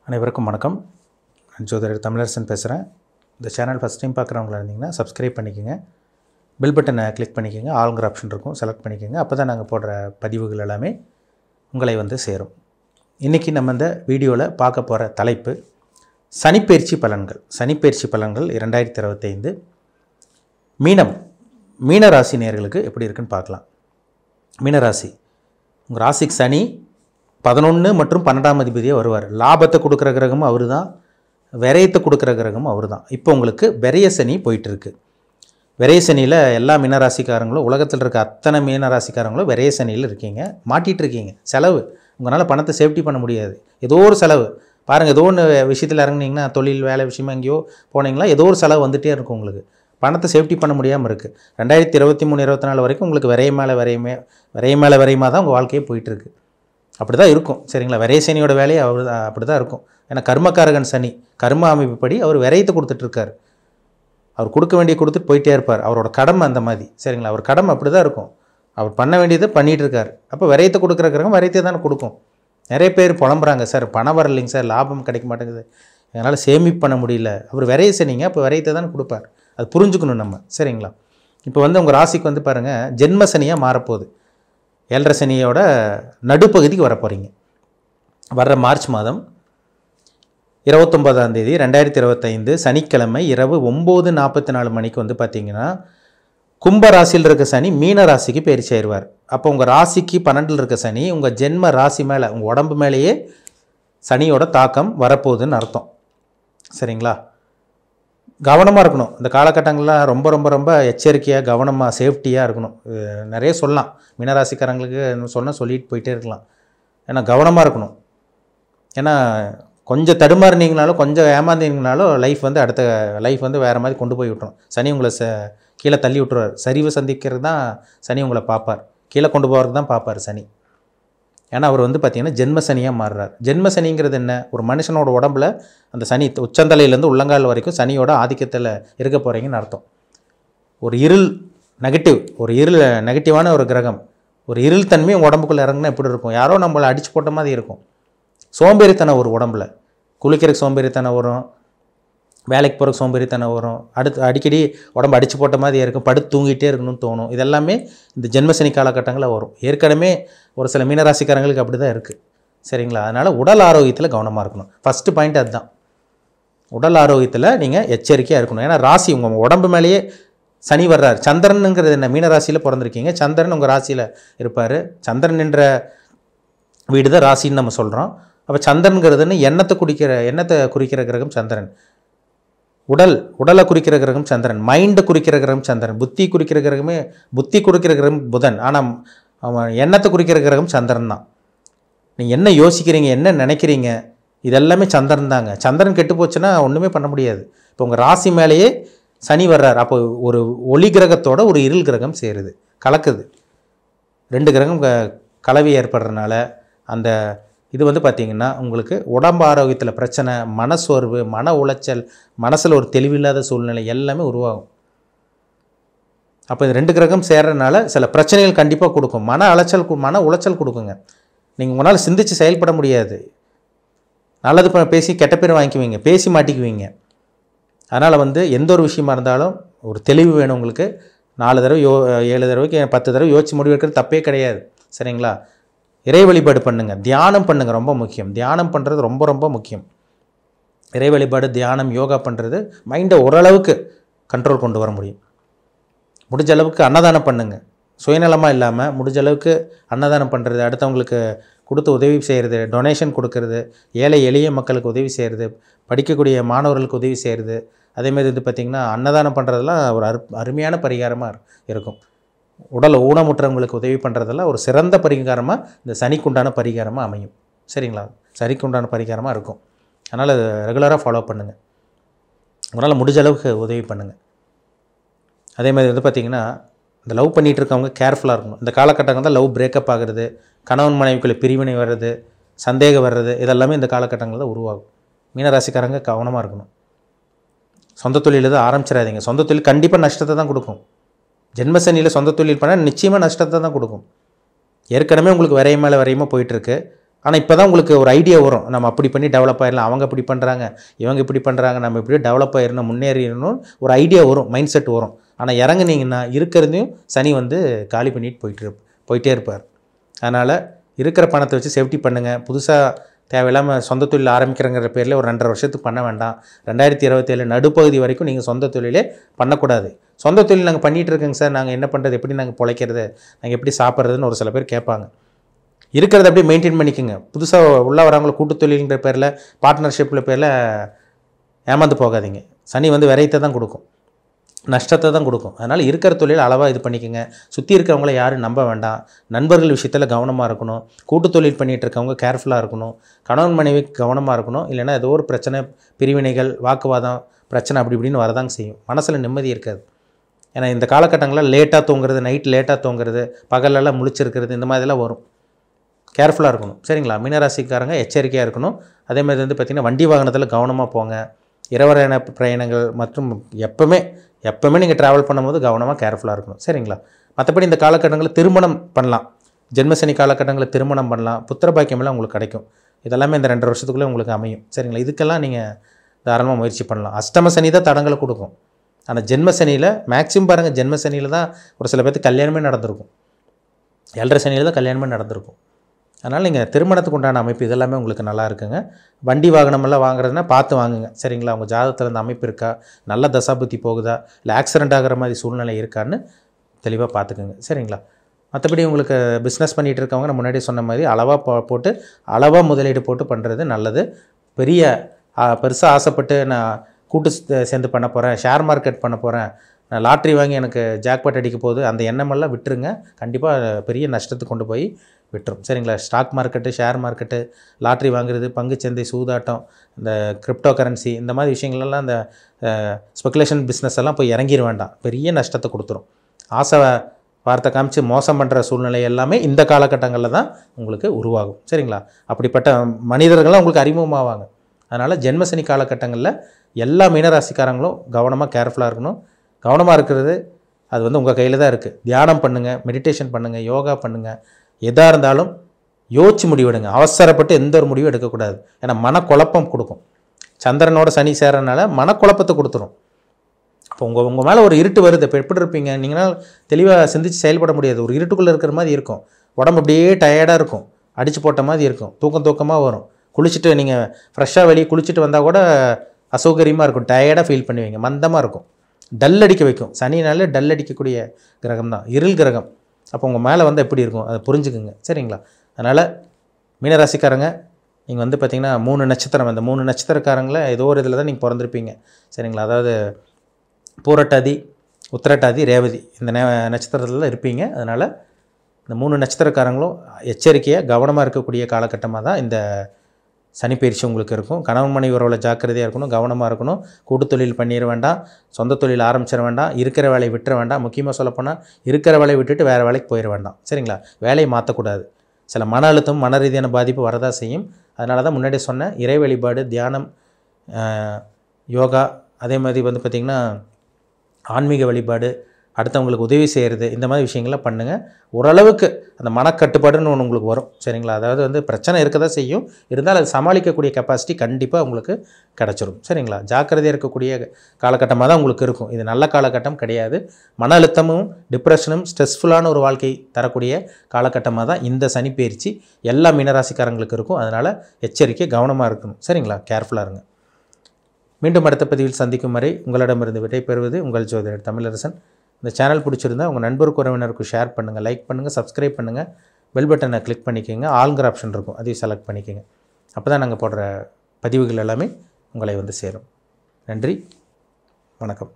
அனைவருக்கும் வணக்கம். நான் ஜோதிடர் தமிழரசன் பேசுகிறேன். இந்த சேனல் ஃபஸ்ட் டைம் பார்க்குறவங்களா இருந்தீங்கன்னா சப்ஸ்கிரைப் பண்ணிக்கோங்க, பெல் பட்டனை கிளிக் பண்ணிக்கோங்க, ஆளுங்கிற ஆப்ஷன் இருக்கும் செலக்ட் பண்ணிக்கோங்க. அப்போ தான் நாங்கள் போடுற பதிவுகள் எல்லாமே உங்களை வந்து சேரும். இன்றைக்கி நம்ம இந்த வீடியோவில் பார்க்க போகிற தலைப்பு சனிப்பெயர்ச்சி பலன்கள். சனிப்பெயர்ச்சி பலன்கள் 2025 மீன ராசி நேயர்களுக்கு எப்படி இருக்குன்னு பார்க்கலாம். மீனராசி, உங்கள் ராசிக்கு சனி 11 மற்றும் 12ஆம் அதிபதியாக வருவார். லாபத்தை கொடுக்குற கிரகமும் அவர் தான், விரயத்தை கொடுக்குற கிரகமும் அவர் தான். இப்போ உங்களுக்கு விரய சனி போயிட்டுருக்கு. விரய சனியில் எல்லா மீனராசிக்காரங்களும், உலகத்தில் இருக்க அத்தனை மீனராசிக்காரங்களும் விரய சனியில் இருக்கீங்க, மாட்டிகிட்டு இருக்கீங்க. செலவு, உங்களால் பணத்தை சேஃப்டி பண்ண முடியாது. ஏதோ ஒரு செலவு பாருங்கள். ஏதோ ஒன்று விஷயத்தில் இறங்குனீங்கன்னா, தொழில் வேலை விஷயமா எங்கேயோ போனீங்களா, ஏதோ ஒரு செலவு வந்துகிட்டே இருக்கும். உங்களுக்கு பணத்தை சேஃப்டி பண்ண முடியாமல் இருக்குது. 2023-24 வரைக்கும் உங்களுக்கு விரைய மேலே விரையமாக தான் உங்கள் வாழ்க்கையே போயிட்டுருக்கு. அப்படி தான் இருக்கும், சரிங்களா? விரைய சனியோட வேலையை அப்படி தான் இருக்கும். ஏன்னா கர்மக்காரகன் சனி, கர்ம அமைப்புப்படி அவர் விரயத்தை கொடுத்துட்ருக்கார். அவர் கொடுக்க வேண்டிய கொடுத்துட்டு போயிட்டே இருப்பார். அவரோட கடமை அந்த மாதிரி, சரிங்களா? அவர் கடமை அப்படி தான் இருக்கும். அவர் பண்ண வேண்டியதை பண்ணிகிட்டு இருக்கார். அப்போ விரயத்தை கொடுக்குற கிரகம் விரயத்தை தானே கொடுக்கும். நிறைய பேர் புலம்புறாங்க, சார் பணம் வரலைங்க சார், லாபம் கிடைக்க மாட்டேங்குது, என்னால் சேமிப்பு பண்ண முடியல. அவர் விரைய சனிங்க, அப்போ விரயத்தை தான் கொடுப்பார். அது புரிஞ்சுக்கணும் நம்ம, சரிங்களா? இப்போ வந்து உங்கள் ராசிக்கு வந்து பாருங்கள், ஜென்ம சனியாக மாறப்போகுது. 7.5 சனியோட நடுப்பகுதிக்கு வர போகிறீங்க. வர்ற மார்ச் மாதம் 29ஆம் தேதி 2025 சனிக்கிழமை இரவு 9:44 மணிக்கு வந்து பார்த்திங்கன்னா, கும்ப ராசியில் இருக்க சனி மீன ராசிக்கு பயிற்சி ஆயிடுவார். அப்போ உங்கள் ராசிக்கு 12 இருக்க சனி உங்கள் ஜென்ம ராசி மேலே, உங்கள் உடம்பு மேலேயே சனியோட தாக்கம் வரப்போகுதுன்னு அர்த்தம், சரிங்களா? கவனமாக இருக்கணும். இந்த காலகட்டங்கள்லாம் ரொம்ப ரொம்ப ரொம்ப எச்சரிக்கையாக, கவனமாக, சேஃப்டியாக இருக்கணும். நிறைய சொல்லலாம், மீனராசிக்காரங்களுக்கு சொல்லிட்டு போயிட்டே இருக்கலாம். ஏன்னா கவனமாக இருக்கணும். ஏன்னா கொஞ்சம் தடுமாறினீங்கனாலும், கொஞ்சம் ஏமாந்தீங்கனாலும் அடுத்த லைஃப் வந்து வேறு மாதிரி கொண்டு போய் விட்டுரும். சனி உங்களை கீழே தள்ளி விட்டுருவார். சரிவை சந்திக்கிறது தான் சனி உங்களை பார்ப்பார், கீழே கொண்டு போகிறதுக்கு தான் பார்ப்பார் சனி. ஏன்னா அவர் வந்து பார்த்திங்கன்னா ஜென்ம சனியாக மாறுறார். ஜென்ம சனிங்கிறது என்ன? ஒரு மனுஷனோட உடம்புல அந்த சனி உச்சந்தலையிலேருந்து உள்ளங்கால் வரைக்கும் சனியோட ஆதிக்கத்தில் இருக்க போகிறீங்கன்னு அர்த்தம். ஒரு நெகட்டிவான ஒரு கிரகம், ஒரு இருள் தன்மை உங்கள் உடம்புக்குள்ளே இறங்குனா எப்படி இருக்கும்? யாரோ நம்மளை அடித்து போட்ட மாதிரி இருக்கும். சோம்பேறித்தனம் ஒரு உடம்புல, குளிக்கிறதுக்கு சோம்பேறித்தனம் வரும், வேலைக்கு போகிறதுக்கு சோம்பேறித்தனம் வரும், அடிக்கடி உடம்பு அடித்து போட்ட மாதிரி இருக்கும், படுத்து தூங்கிட்டே இருக்கணும்னு தோணும். இதெல்லாமே இந்த ஜென்மசனி காலகட்டங்களில் வரும். ஏற்கனவே ஒரு சில மீனராசிக்காரங்களுக்கு அப்படி தான் இருக்குது, சரிங்களா? அதனால் உடல் ஆரோக்கியத்தில் கவனமாக இருக்கணும். ஃபஸ்ட்டு பாயிண்ட் அதுதான், உடல் ஆரோக்கியத்தில் நீங்கள் எச்சரிக்கையாக இருக்கணும். ஏன்னா ராசி உங்கள் உடம்பு மேலேயே சனி வர்றார். சந்திரனுங்கிறது என்ன? மீனராசியில் பிறந்திருக்கீங்க, சந்திரன் உங்கள் ராசியில் இருப்பார். சந்திரன் என்ற வீடு தான் ராசின்னு நம்ம சொல்கிறோம். அப்போ சந்திரனுங்கிறதுன்னு எண்ணத்தை குறிக்கிற கிரகம் சந்திரன். உடலை குறிக்கிற கிரகம் சந்திரன், மைண்டை குறிக்கிற கிரகம் சந்திரன், புத்தி குறிக்கிற கிரகம் புதன். ஆனால் அவன் எண்ணத்தை குறிக்கிற கிரகம் சந்திரன் தான். நீங்கள் என்ன யோசிக்கிறீங்க, என்ன நினைக்கிறீங்க, இதெல்லாமே சந்திரன் தாங்க. சந்திரன் கெட்டு போச்சுன்னா ஒன்றுமே பண்ண முடியாது. இப்போ உங்கள் ராசி மேலேயே சனி வர்றார். அப்போ ஒரு ஒளி கிரகத்தோட ஒரு இருள் கிரகம் சேருது, கலக்குது. 2 கிரகம் கலவை ஏற்படுறதுனால அந்த இது வந்து பார்த்திங்கன்னா உங்களுக்கு உடம்பு ஆரோக்கியத்தில் பிரச்சனை, மனசோர்வு, மன உளைச்சல், மனசில் ஒரு தெளிவில்லாத சூழ்நிலை எல்லாமே உருவாகும். அப்போ இந்த 2 கிரகம் சேர்றதுனால சில பிரச்சனைகள் கண்டிப்பாக கொடுக்கும். மன உளைச்சல் கொடுக்குங்க. நீங்கள் உங்களால் சிந்தித்து செயல்பட முடியாது. நல்லது பேசி கெட்ட பேர் வாங்கிக்குவீங்க, பேசி மாட்டிக்குவீங்க. அதனால் வந்து எந்த ஒரு விஷயமா இருந்தாலும் ஒரு தெளிவு வேணும் உங்களுக்கு. 4 தடவை 7 தடவைக்கு 10 தடவை யோசிச்சு முடிவு எடுக்கிறது தப்பே கிடையாது, சரிங்களா? இறை வழிபாடு பண்ணுங்கள், தியானம் பண்ணுங்கள், ரொம்ப முக்கியம். தியானம் பண்ணுறது ரொம்ப ரொம்ப முக்கியம். இறை வழிபாடு, தியானம், யோகா பண்ணுறது மைண்டை ஓரளவுக்கு கண்ட்ரோல் கொண்டு வர முடியும். முடிஞ்ச அளவுக்கு அன்னதானம் பண்ணுங்கள். சுயநலமாக இல்லாமல் முடிஞ்ச அளவுக்கு அன்னதானம் பண்ணுறது, அடுத்தவங்களுக்கு கொடுத்து உதவி செய்கிறது, டொனேஷன் கொடுக்கறது, ஏழை எளிய மக்களுக்கு உதவி செய்கிறது, படிக்கக்கூடிய மாணவர்களுக்கு உதவி செய்கிறது, அதேமாதிரி வந்து பார்த்திங்கன்னா அன்னதானம் பண்ணுறதெல்லாம் ஒரு அருமையான பரிகாரமாக இருக்கும். உடல் ஊனமுற்றவங்களுக்கு உதவி பண்ணுறதெல்லாம் ஒரு சிறந்த பரிகாரமாக இந்த சனிக்குண்டான பரிகாரமாக அமையும், சரிங்களா? சனிக்குண்டான பரிகாரமாக இருக்கும். அதனால் ரெகுலராக ஃபாலோ பண்ணுங்கள். உங்களால் முடிஞ்ச அளவுக்கு உதவி பண்ணுங்கள். அதேமாதிரி வந்து பார்த்திங்கன்னா இந்த லவ் பண்ணிகிட்டு இருக்கவங்க கேர்ஃபுல்லாக இருக்கணும். இந்த காலகட்டங்கள் தான் லவ் பிரேக்கப் ஆகிறது, கணவன் மனைவிக்குள்ளே பிரிவினை வர்றது, சந்தேகம் வர்றது, இதெல்லாமே இந்த காலகட்டங்களில் தான் உருவாகும். மீனராசிக்காரங்க கவனமாக இருக்கணும். சொந்த தொழில் தான் ஆரம்பிச்சிடாதீங்க. சொந்த தொழில் கண்டிப்பாக நஷ்டத்தை தான் கொடுக்கும். ஜென்மசனியில் சொந்த தொழில் பண்ணால் நிச்சயமாக நஷ்டத்தை தான் கொடுக்கும். ஏற்கனவே உங்களுக்கு விரைய மேலே விரையமாக போயிட்டுருக்கு. ஆனால் இப்போ தான் உங்களுக்கு ஒரு ஐடியா வரும், நம்ம அப்படி பண்ணி டெவலப் ஆயிடலாம், அவங்க இப்படி பண்ணுறாங்க, இவங்க இப்படி பண்ணுறாங்க, நம்ம இப்படி டெவலப் ஆயிடணும், முன்னேறிடணும், ஒரு ஐடியா வரும், மைண்ட் செட் வரும். ஆனால் இறங்குனீங்கன்னா இருக்கிறதையும் சனி வந்து காலி பண்ணிட்டு போயிட்டே இருப்பார். அதனால் இருக்கிற பணத்தை வச்சு சேஃப்டி பண்ணுங்கள். புதுசாக தேவையில்லாமல் சொந்த தொழில் ஆரம்பிக்கிறங்கிற பேரில் ஒரு 2.5 வருஷத்துக்கு பண்ண வேண்டாம். 2027 நடுப்பகுதி வரைக்கும் நீங்கள் சொந்த தொழிலே பண்ணக்கூடாது. சொந்த தொழில் நாங்கள் பண்ணிகிட்டு இருக்கோங்க சார், நாங்கள் என்ன பண்ணுறது, எப்படி நாங்கள் பிழைக்கிறது, நாங்கள் எப்படி சாப்பிட்றதுன்னு ஒரு சில பேர் கேட்பாங்க. இருக்கிறத அப்படியே மெயின்டைன் பண்ணிக்கோங்க. புதுசாக உள்ளே வரவங்கள கூட்டு தொழிலுங்கிற பேரில், பார்ட்னர்ஷிப்பில் பேரில் ஏமாந்து போகாதீங்க. சனி வந்து விரைத்தை தான் கொடுக்கும், நஷ்டத்தை தான் கொடுக்கும். அதனால் இருக்கிற தொழில் அளவாக இது பண்ணிக்கோங்க. சுற்றி இருக்கிறவங்கள யாரும் நம்ப வேண்டாம். நண்பர்கள் விஷயத்தில் கவனமாக இருக்கணும். கூட்டு தொழில் பண்ணிகிட்டு இருக்கவங்க கேர்ஃபுல்லாக இருக்கணும். கணவன் மனைவி கவனமாக இருக்கணும். இல்லைன்னா ஏதோ ஒரு பிரச்சனை, பிரிவினைகள், வாக்குவாதம், பிரச்சனை அப்படி இப்படின்னு வரதாங்க செய்யும். மனசில் நிம்மதி இருக்காது. ஏன்னா இந்த காலகட்டங்களில் லேட்டாக தூங்குறது, நைட் லேட்டாக தூங்குறது, பகலெல்லாம் முழிச்சிருக்கிறது, இந்த மாதிரிலாம் வரும். கேர்ஃபுல்லாக இருக்கணும். சரிங்களா? மீனராசிக்காரங்க எச்சரிக்கையாக இருக்கணும். அதேமாதிரி வந்து பார்த்திங்கன்னா வண்டி வாகனத்தில் கவனமாக போங்க. இரவரையான பிரயாணங்கள் மற்றும் எப்போவுமே நீங்கள் ட்ராவல் பண்ணும்போது கவனமாக கேர்ஃபுல்லாக இருக்கணும். சரிங்களா? மற்றபடி இந்த காலகட்டங்களில் திருமணம் பண்ணலாம். ஜென்மசனி காலகட்டங்களில் திருமணம் பண்ணலாம். புத்திர பாக்கியமெல்லாம் உங்களுக்கு கிடைக்கும். இதெல்லாமே இந்த 2 வருஷத்துக்குள்ளே உங்களுக்கு அமையும். சரிங்களா? இதுக்கெல்லாம் நீங்கள் தாராளமாக முயற்சி பண்ணலாம். அஷ்டம சனி தான் தடங்களை கொடுக்கும். ஆனால் ஜென்மசனியில் மேக்ஸிமம் பாருங்கள், ஜென்மசனியில் தான் ஒரு சில பேருக்கு கல்யாணமே நடந்திருக்கும். 7.5 சனியில் தான் கல்யாணமே நடந்திருக்கும். அதனால் நீங்கள் திருமணத்துக்கு உண்டான அமைப்பு இதெல்லாமே உங்களுக்கு நல்லா இருக்குங்க. வண்டி வாகனமெல்லாம் வாங்குறதுனா பார்த்து வாங்குங்க. சரிங்களா? உங்கள் ஜாதகத்தில் அந்த அமைப்பு இருக்கா, நல்ல தசாபுத்தி போகுதா, இல்லை ஆக்சிடென்ட் ஆகிற மாதிரி சூழ்நிலை இருக்கான்னு தெளிவாக பார்த்துக்குங்க. சரிங்களா? மற்றபடி உங்களுக்கு பிஸ்னஸ் பண்ணிகிட்டு இருக்கவங்க நான் முன்னாடியே சொன்ன மாதிரி அளவாக போட்டு அளவாக முதலீடு போட்டு பண்ணுறது நல்லது. பெருசாக ஆசைப்பட்டு நான் கூட்டு சேர்ந்து பண்ண போகிறேன், ஷேர் மார்க்கெட் பண்ண போகிறேன், நான் லாட்ரி வாங்கி எனக்கு ஜாக்பாட் அடிக்க போகுது, அந்த எண்ணமெல்லாம் விட்டுருங்க. கண்டிப்பாக பெரிய நஷ்டத்துக்கு கொண்டு போய் விட்டுரும். சரிங்களா? Stock market, share market, lottery வாங்குறது, பங்குச்சந்தை, சூதாட்டம், இந்த கிரிப்டோ கரன்சி, இந்த மாதிரி விஷயங்கள்லாம் இந்த ஸ்பெகுலேஷன் பிஸ்னஸ் எல்லாம் போய் இறங்கிட வேண்டாம். பெரிய நஷ்டத்தை கொடுத்துரும். ஆசை வார்த்தை காமிச்சு மோசம் பண்ணுற சூழ்நிலை எல்லாமே இந்த காலகட்டங்களில் தான் உங்களுக்கு உருவாகும். சரிங்களா? அப்படிப்பட்ட மனிதர்கள்லாம் உங்களுக்கு அறிமுகமாவாங்க. அதனால் ஜென்மசனி காலகட்டங்களில் எல்லா மீனராசிக்காரங்களும் கவனமாக கேர்ஃபுல்லாக இருக்கணும். கவனமாக இருக்கிறது அது வந்து உங்கள் கையில் தான் இருக்குது. தியானம் பண்ணுங்கள், மெடிடேஷன் பண்ணுங்கள், யோகா பண்ணுங்கள். எதாக இருந்தாலும் யோசிச்சு முடிவெடுங்க. அவசரப்பட்டு எந்த ஒரு முடிவும் எடுக்கக்கூடாது. ஏன்னா மனக்குழப்பம் கொடுக்கும். சந்திரனோட சனி சேரனால மனக்குழப்பத்தை கொடுத்துரும். அப்போ உங்கள் மேலே ஒரு இருட்டு வருது. இப்போ எப்படி இருப்பீங்க? நீங்களால் தெளிவாக சிந்தித்து செயல்பட முடியாது. ஒரு இருட்டுக்குள்ளே இருக்கிற மாதிரி இருக்கும். உடம்பு அப்படியே டயர்டாக இருக்கும், அடித்து போட்ட மாதிரி இருக்கும், தூக்கமாக வரும். குளிச்சுட்டு நீங்கள் ஃப்ரெஷ்ஷாக வெளியே குளிச்சுட்டு வந்தால் கூட அசௌகரியமாக இருக்கும், டயர்டாக ஃபீல் பண்ணுவீங்க, மந்தமாக இருக்கும், டல் அடிக்க வைக்கும். சனினாலே டல் அடிக்கக்கூடிய கிரகம் தான், இருள் கிரகம். அப்போ உங்கள் மேலே வந்து எப்படி இருக்கும் அதை புரிஞ்சுக்குங்க. சரிங்களா? அதனால் மீனராசிக்காரங்க நீங்கள் வந்து பார்த்திங்கன்னா 3 நட்சத்திரம், அந்த 3 நட்சத்திரக்காரங்கள ஏதோ ஒரு இதில் தான் நீங்கள் பிறந்திருப்பீங்க. சரிங்களா? அதாவது பூரட்டாதி, உத்திரட்டாதி, ரேவதி, இந்த நட்சத்திரத்தில் இருப்பீங்க. அதனால் இந்த 3 நட்சத்திரக்காரங்களும் எச்சரிக்கையாக கவனமாக இருக்கக்கூடிய காலகட்டமாக தான் இந்த சனிப்பயிற்சி உங்களுக்கு இருக்கும். கணவன் மனைவி உறவில் ஜாக்கிரதையாக இருக்கணும், கவனமாக இருக்கணும். கூட்டு தொழில் பண்ணிட வேண்டாம், சொந்த தொழில் ஆரம்பிச்சிட வேண்டாம், இருக்கிற வேலையை விட்டுற வேண்டாம். முக்கியமாக சொல்லப்போனால் இருக்கிற வேலையை விட்டுட்டு வேறு வேலைக்கு போயிட வேண்டாம். சரிங்களா? வேலையை மாற்றக்கூடாது. சில மன அழுத்தம், மன ரீதியான பாதிப்பு வரதான் செய்யும். அதனால தான் முன்னாடி சொன்ன இறை வழிபாடு, தியானம், யோகா, அதே மாதிரி வந்து பார்த்திங்கன்னா ஆன்மீக வழிபாடு, அடுத்தவங்களுக்கு உதவி செய்கிறது, இந்த மாதிரி விஷயங்கள்லாம் பண்ணுங்கள். ஓரளவுக்கு அந்த மனக்கட்டுப்பாடுன்னு ஒன்று உங்களுக்கு வரும். சரிங்களா? அதாவது வந்து பிரச்சனை இருக்க தான் செய்யும், இருந்தாலும் அது சமாளிக்கக்கூடிய கெப்பாசிட்டி கண்டிப்பாக உங்களுக்கு கிடச்சிரும். சரிங்களா? ஜாக்கிரதையாக இருக்கக்கூடிய காலகட்டமாக தான் உங்களுக்கு இருக்கும். இது நல்ல காலகட்டம் கிடையாது. மன அழுத்தமும் டிப்ரெஷனும் ஸ்ட்ரெஸ்ஃபுல்லான ஒரு வாழ்க்கை தரக்கூடிய காலகட்டமாக தான் இந்த சனிப்பெயர்ச்சி எல்லா மீனராசிக்காரங்களுக்கு இருக்கும். அதனால் எச்சரிக்கை, கவனமாக இருக்கணும். சரிங்களா? கேர்ஃபுல்லாக இருங்க. மீண்டும் அடுத்த பதிவில் சந்திக்கும் வரை உங்களிடமிருந்து விடைபெறுவது உங்கள் ஜோதிடர் தமிழரசன். இந்த சேனல் பிடிச்சிருந்தால் உங்கள் நண்பருக்கு, உறவினருக்கு ஷேர் பண்ணுங்கள், லைக் பண்ணுங்கள், சப்ஸ்கிரைப் பண்ணுங்கள், பெல் பட்டனை கிளிக் பண்ணிக்கோங்க, ஆல்ங்கிற ஆப்ஷன் இருக்கும், அதையும் செலக்ட் பண்ணிக்கோங்க. அப்போ தான் நாங்கள் போடுற பதிவுகள் எல்லாமே உங்களை வந்து சேரும். நன்றி, வணக்கம்.